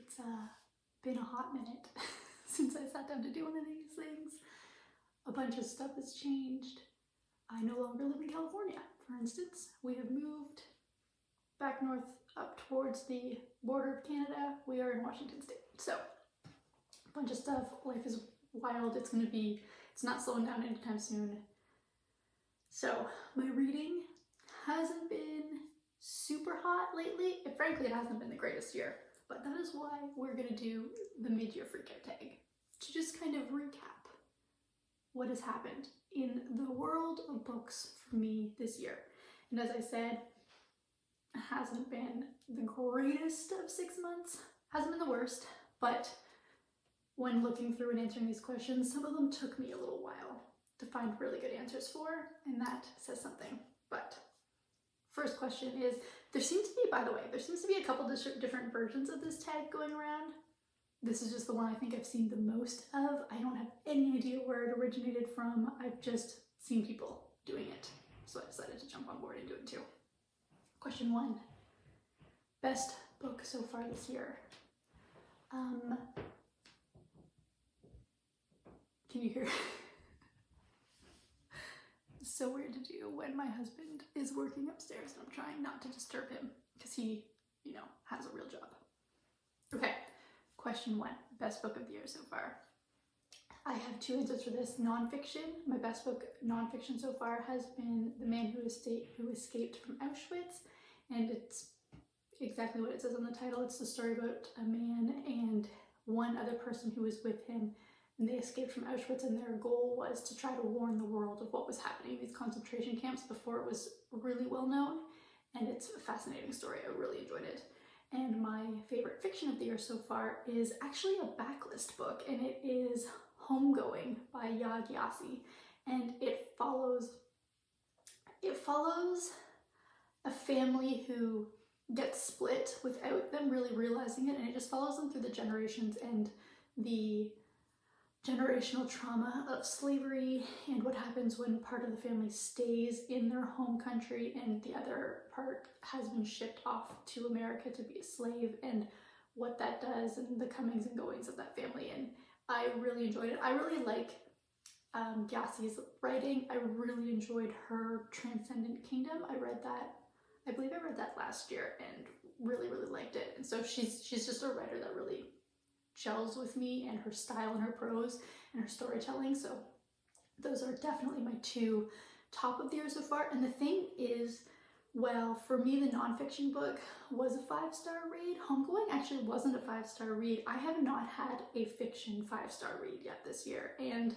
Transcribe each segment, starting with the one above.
It's been a hot minute since I sat down to do one of these things. A bunch of stuff has changed. I no longer live in California, for instance. We have moved back north up towards the border of Canada. We are in Washington State. So, a bunch of stuff. Life is wild. It's not slowing down anytime soon. So, my reading hasn't been super hot lately. Frankly, it hasn't been the greatest year. But that is why we're going to do the mid-year freakout tag, to just kind of recap what has happened in the world of books for me this year. And as I said, it hasn't been the greatest of 6 months, hasn't been the worst, but when looking through and answering these questions, some of them took me a little while to find really good answers for, and that says something. But first question is, there seems to be a couple different versions of this tag going around. This is just the one I think I've seen the most of. I don't have any idea where it originated from. I've just seen people doing it. So I decided to jump on board and do it too. Question 1. Best book so far this year. Can you hear? It's so weird to do when my husband is working upstairs and I'm trying not to disturb him because he, has a real job. Okay, question 1. Best book of the year so far. I have 2 answers for this. Nonfiction. My best book nonfiction so far has been The Man Who Escaped from Auschwitz, and it's exactly what it says on the title. It's the story about a man and one other person who was with him, and they escaped from Auschwitz, and their goal was to try to warn the world of what was happening in these concentration camps before it was really well known. And it's a fascinating story. I really enjoyed it. And my favorite fiction of the year so far is actually a backlist book, and it is Homegoing by Yaa Gyasi. And it follows a family who gets split without them really realizing it, and it just follows them through the generations and the generational trauma of slavery and what happens when part of the family stays in their home country and the other part has been shipped off to America to be a slave, and what that does and the comings and goings of that family. And I really enjoyed it. I really like Gyasi's writing. I really enjoyed her Transcendent Kingdom. I believe I read that last year and really, really liked it. And so she's just a writer that really gels with me, and her style and her prose and her storytelling. So those are definitely my 2 top of the year so far. And the thing is, well, for me, the nonfiction book was a 5-star read. Homegoing actually wasn't a 5-star read. I have not had a fiction 5-star read yet this year. And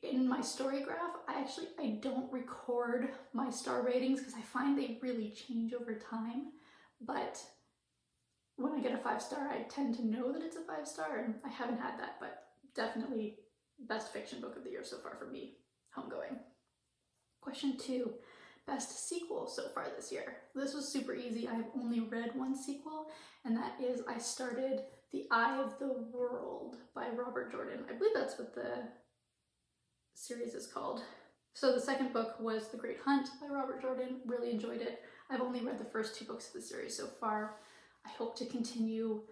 in my story graph, I don't record my star ratings because I find they really change over time. But when I get a 5-star, I tend to know that it's a 5-star, and I haven't had that, but definitely best fiction book of the year so far for me, Homegoing. Question 2, best sequel so far this year. This was super easy. I've only read one sequel, and that is I started The Eye of the World by Robert Jordan. I believe that's what the series is called. So the second book was The Great Hunt by Robert Jordan. Really enjoyed it. I've only read the first 2 books of the series so far. I hope to continue,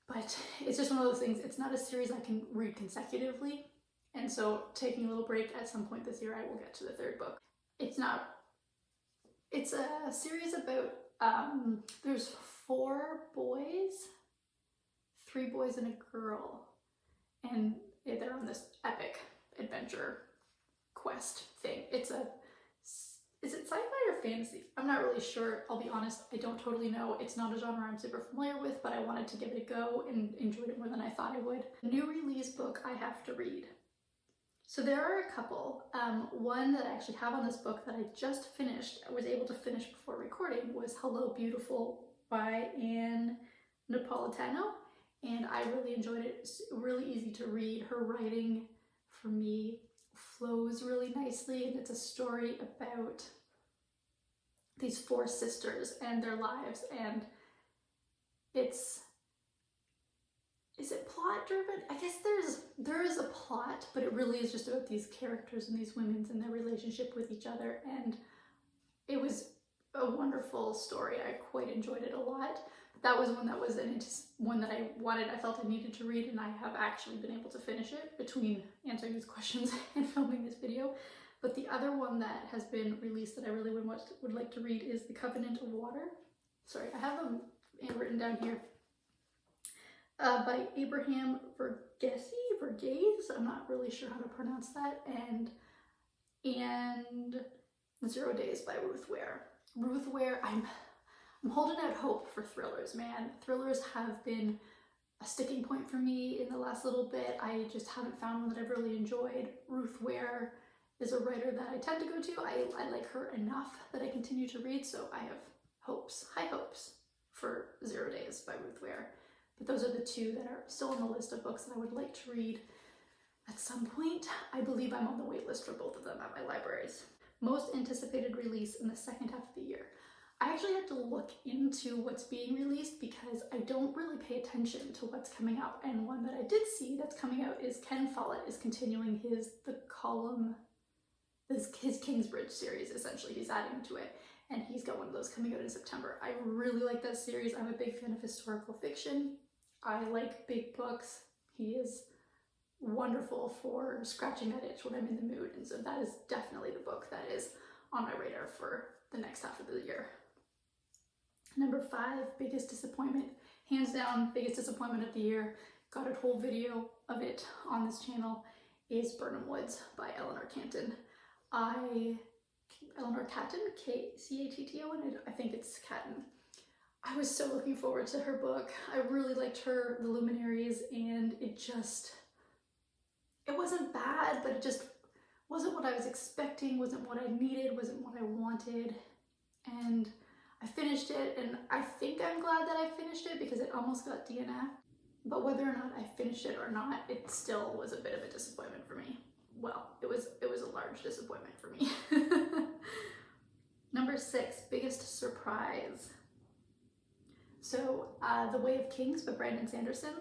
but it's just one of those things. It's not a series I can read consecutively, and so taking a little break at some point this year, I will get to the 3rd book. It's a series about, there's 4 boys, 3 boys and a girl, and they're on this epic adventure quest thing. Is it sci-fi or fantasy? I'm not really sure. I'll be honest, I don't totally know. It's not a genre I'm super familiar with, but I wanted to give it a go and enjoyed it more than I thought I would. New release book I have to read. So there are a couple. One that I actually have on this book that I just finished, I was able to finish before recording, was Hello Beautiful by Anne Napolitano, and I really enjoyed it. It's really easy to read. Her writing, for me, flows really nicely, and it's a story about these 4 sisters and their lives, and is it plot driven? I guess there is a plot, but it really is just about these characters and these women and their relationship with each other, and it was a wonderful story. I quite enjoyed it a lot. that was one that I felt I needed to read, and I have actually been able to finish it between answering these questions and filming this video. But the other one that has been released that I really would like to read is The Covenant of Water. Sorry, I have them written down here. By Abraham Verghese, I'm not really sure how to pronounce that, and 0 Days by Ruth Ware. Ruth Ware, I'm holding out hope for thrillers, man. Thrillers have been a sticking point for me in the last little bit. I just haven't found one that I've really enjoyed. Ruth Ware is a writer that I tend to go to. I like her enough that I continue to read, so I have high hopes for 0 Days by Ruth Ware. But those are the two that are still on the list of books that I would like to read at some point. I believe I'm on the wait list for both of them at my libraries. Most anticipated release in the second half of the year. I actually had to look into what's being released because I don't really pay attention to what's coming out. And one that I did see that's coming out is Ken Follett is continuing his Kingsbridge series, essentially. He's adding to it. And he's got one of those coming out in September. I really like that series. I'm a big fan of historical fiction. I like big books. He is wonderful for scratching that itch when I'm in the mood. And so that is definitely the book that is on my radar for the next half of the year. Number 5, biggest disappointment. Hands down, biggest disappointment of the year. Got a whole video of it on this channel, is Birnam Woods by Eleanor Catton. Eleanor Catton, Catton, I think it's Catton. I was so looking forward to her book. I really liked her, The Luminaries, and it wasn't bad, but it just wasn't what I was expecting, wasn't what I needed, wasn't what I wanted. And I finished it, and I think I'm glad that I finished it because it almost got DNF. But whether or not I finished it or not, it still was a bit of a disappointment for me. Well, it was a large disappointment for me. Number 6, biggest surprise. So, The Way of Kings by Brandon Sanderson.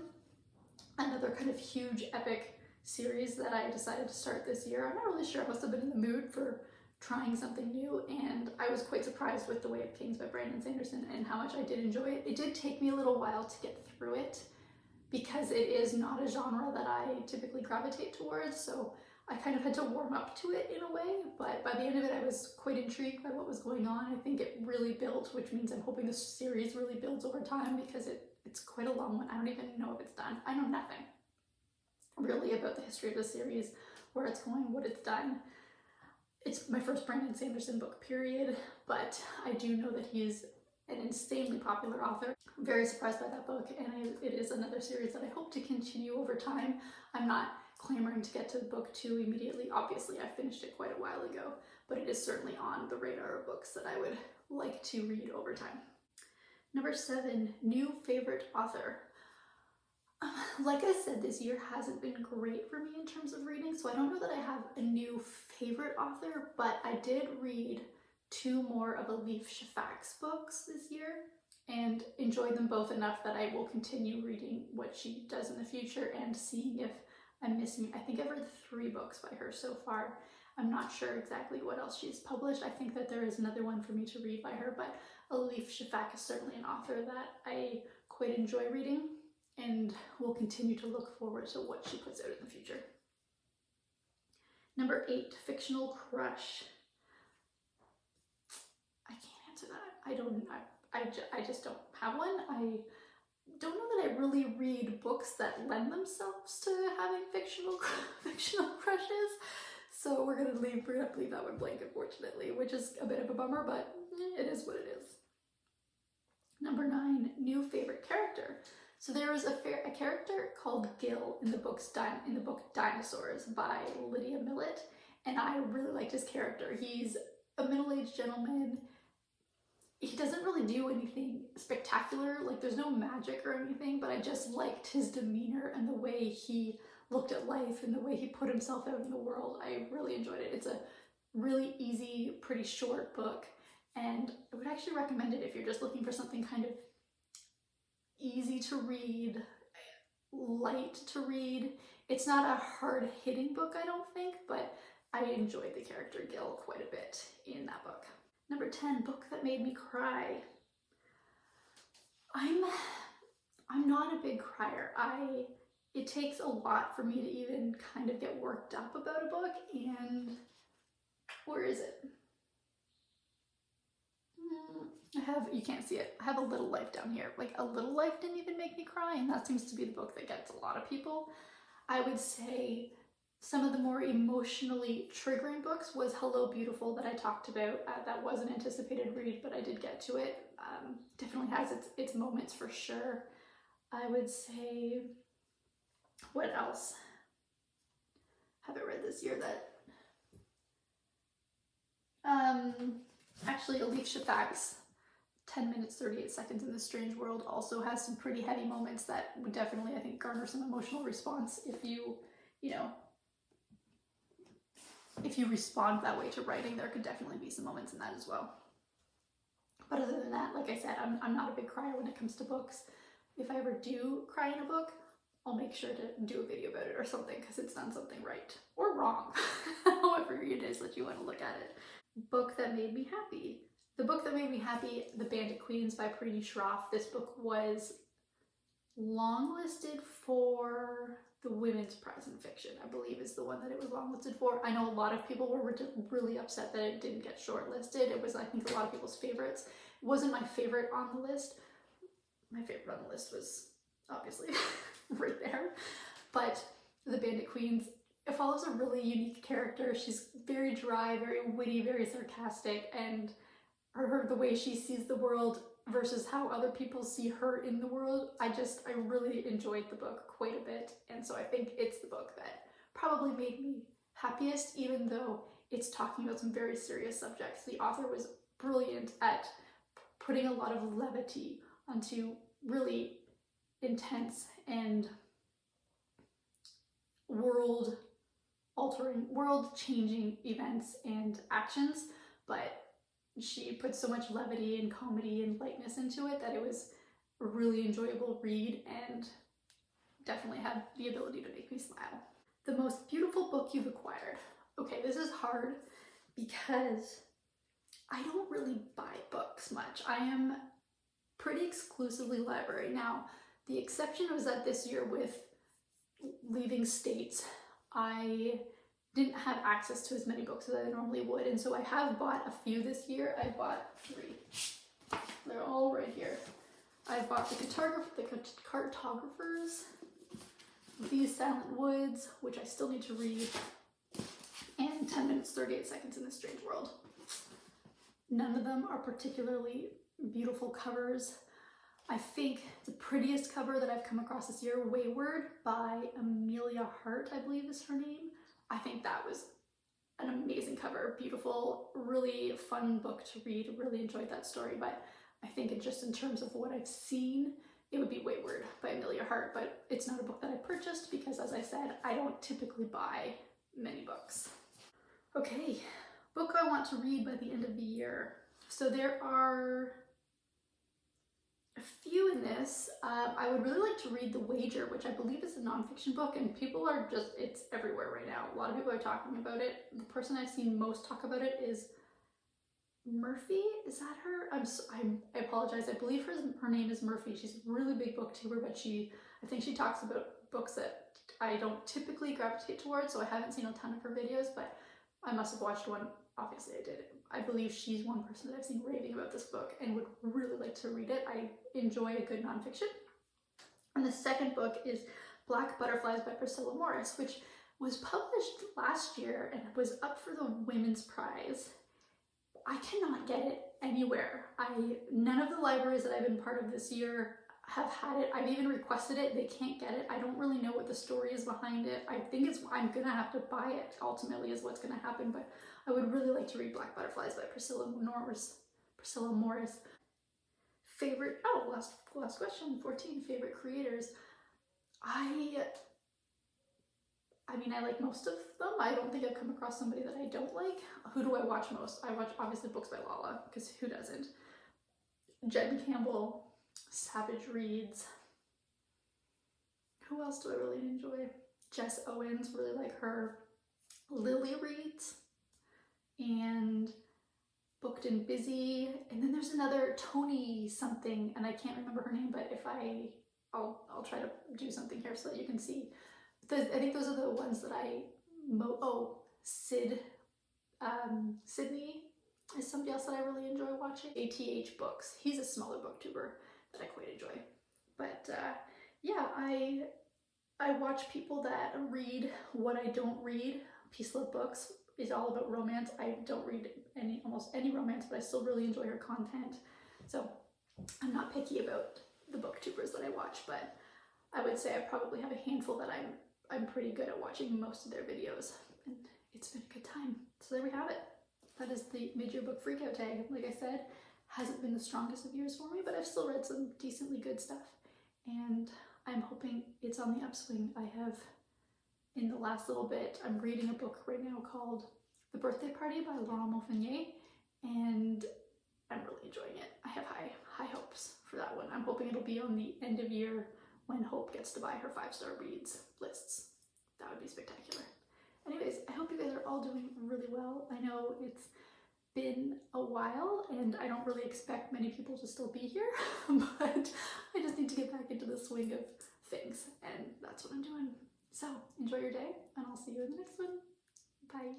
Another kind of huge epic series that I decided to start this year. I'm not really sure, I must have been in the mood for trying something new, and I was quite surprised with The Way of Kings by Brandon Sanderson and how much I did enjoy it. It did take me a little while to get through it because it is not a genre that I typically gravitate towards, so I kind of had to warm up to it in a way, but by the end of it I was quite intrigued by what was going on. I think it really built, which means I'm hoping the series really builds over time because it's quite a long one. I don't even know if it's done. I know nothing really about the history of the series, where it's going, what it's done. It's my first Brandon Sanderson book, period, but I do know that he's an insanely popular author. I'm very surprised by that book, and it is another series that I hope to continue over time. I'm not clamoring to get to book 2 immediately. Obviously, I finished it quite a while ago, but it is certainly on the radar of books that I would like to read over time. Number 7, new favorite author. Like I said, this year hasn't been great for me in terms of reading, so I don't know that I have a new favorite author, but I did read 2 more of Elif Shafak's books this year and enjoyed them both enough that I will continue reading what she does in the future and seeing if I'm missing. I think I've read 3 books by her so far. I'm not sure exactly what else she's published. I think that there is another one for me to read by her, but Elif Shafak is certainly an author that I quite enjoy reading and will continue to look forward to what she puts out in the future. Number 8, fictional crush. I can't answer that. I just don't have one. I don't know that I really read books that lend themselves to having fictional crushes. So we're gonna leave that one blank, unfortunately, which is a bit of a bummer, but it is what it is. Number 9, new favorite character. So there was a character called Gil in the book Dinosaurs by Lydia Millett, and I really liked his character. He's a middle-aged gentleman. He doesn't really do anything spectacular, like there's no magic or anything, but I just liked his demeanor and the way he looked at life and the way he put himself out in the world. I really enjoyed it. It's a really easy, pretty short book, and I would actually recommend it if you're just looking for something kind of easy to read, light to read. It's not a hard-hitting book, I don't think, but I enjoyed the character Gil quite a bit in that book. Number 10, book that made me cry. I'm not a big crier. It takes a lot for me to even kind of get worked up about a book, and where is it? You can't see it. I have A Little Life down here. Like, A Little Life didn't even make me cry, and that seems to be the book that gets a lot of people. I would say some of the more emotionally triggering books was Hello Beautiful that I talked about. That was an anticipated read, but I did get to it. Definitely has its moments for sure. I would say, what else have I read this year that actually Elif Shafak's 10 minutes 38 seconds in the Strange World also has some pretty heavy moments that would definitely, I think, garner some emotional response if you respond that way to writing. There could definitely be some moments in that as well. But other than that, like I said, I'm not a big crier when it comes to books. If I ever do cry in a book, I'll make sure to do a video about it or something, because it's done something right or wrong, however it is that you want to look at it. Book that made me happy. The book that made me happy, The Bandit Queens by Preeti Shroff. This book was longlisted for the Women's Prize in Fiction, I believe is the one that it was longlisted for. I know a lot of people were really upset that it didn't get shortlisted. It was, I think, a lot of people's favorites. It wasn't my favorite on the list. My favorite on the list was obviously right there. But The Bandit Queens, it follows a really unique character. She's very dry, very witty, very sarcastic, and the way she sees the world versus how other people see her in the world, I really enjoyed the book quite a bit. And so I think it's the book that probably made me happiest, even though it's talking about some very serious subjects. The author was brilliant at putting a lot of levity onto really intense and world-changing events and actions, but she put so much levity and comedy and lightness into it that it was a really enjoyable read and definitely had the ability to make me smile. The most beautiful book you've acquired. Okay, this is hard because I don't really buy books much. I am pretty exclusively library. Now, the exception was that this year with leaving states, I didn't have access to as many books as I normally would, and so I have bought a few this year. I bought 3. They're all right here. I bought The Cartographers, These Silent Woods, which I still need to read, and 10 minutes 38 seconds in the Strange World. None of them are particularly beautiful covers. I think the prettiest cover that I've come across this year, Wayward by Amelia Hart, I believe is her name. I think that was an amazing cover, beautiful, really fun book to read. Really enjoyed that story, but I think in terms of what I've seen, it would be Wayward by Amelia Hart, but it's not a book that I purchased because, as I said, I don't typically buy many books. Okay, book I want to read by the end of the year. So there are a few in this. I would really like to read The Wager, which I believe is a nonfiction book, and people are it's everywhere right now. A lot of people are talking about it. The person I've seen most talk about it is Murphy. Is that her? I apologize. I believe her name is Murphy. She's a really big booktuber, but I think she talks about books that I don't typically gravitate towards, so I haven't seen a ton of her videos, but I must have watched one. Obviously I did. I believe she's one person that I've seen raving about this book and would really like to read it. I enjoy a good nonfiction. And the second book is Black Butterflies by Priscilla Morris, which was published last year and was up for the Women's Prize. I cannot get it anywhere. None of the libraries that I've been part of this year have had it. I've even requested it. They can't get it. I don't really know what the story is behind it. I think I'm gonna have to buy it ultimately is what's gonna happen, but I would really like to read Black Butterflies by Priscilla Morris. Favorite, last question, 14, favorite creators. I like most of them. I don't think I've come across somebody that I don't like. Who do I watch most? I watch obviously books by Lala, because who doesn't? Jen Campbell, Savage Reads. Who else do I really enjoy? Jess Owens, really like her. Lily Reads, and Booked and Busy. And then there's another Tony something, and I can't remember her name, but I'll try to do something here so that you can see. I think those are the ones that Sydney is somebody else that I really enjoy watching. ATH Books. He's a smaller booktuber that I quite enjoy. But yeah, I watch people that read what I don't read. Peace Love Books is all about romance. I don't read almost any romance, but I still really enjoy her content. So I'm not picky about the booktubers that I watch, but I would say I probably have a handful that I'm pretty good at watching most of their videos, and it's been a good time. So there we have it. That is the mid-year book freakout tag. Like I said, hasn't been the strongest of years for me, but I've still read some decently good stuff, and I'm hoping it's on the upswing. I have, in the last little bit, I'm reading a book right now called The Birthday Party by Laurent Moffinier, and I'm really enjoying it. I have high hopes for that one. I'm hoping it'll be on the end of year when Hope gets to buy her 5-star reads lists. That would be spectacular. Anyways, I hope you guys are all doing really well. I know it's been a while and I don't really expect many people to still be here, but I just need to get back into the swing of things, and that's what I'm doing. So enjoy your day, and I'll see you in the next one. Bye.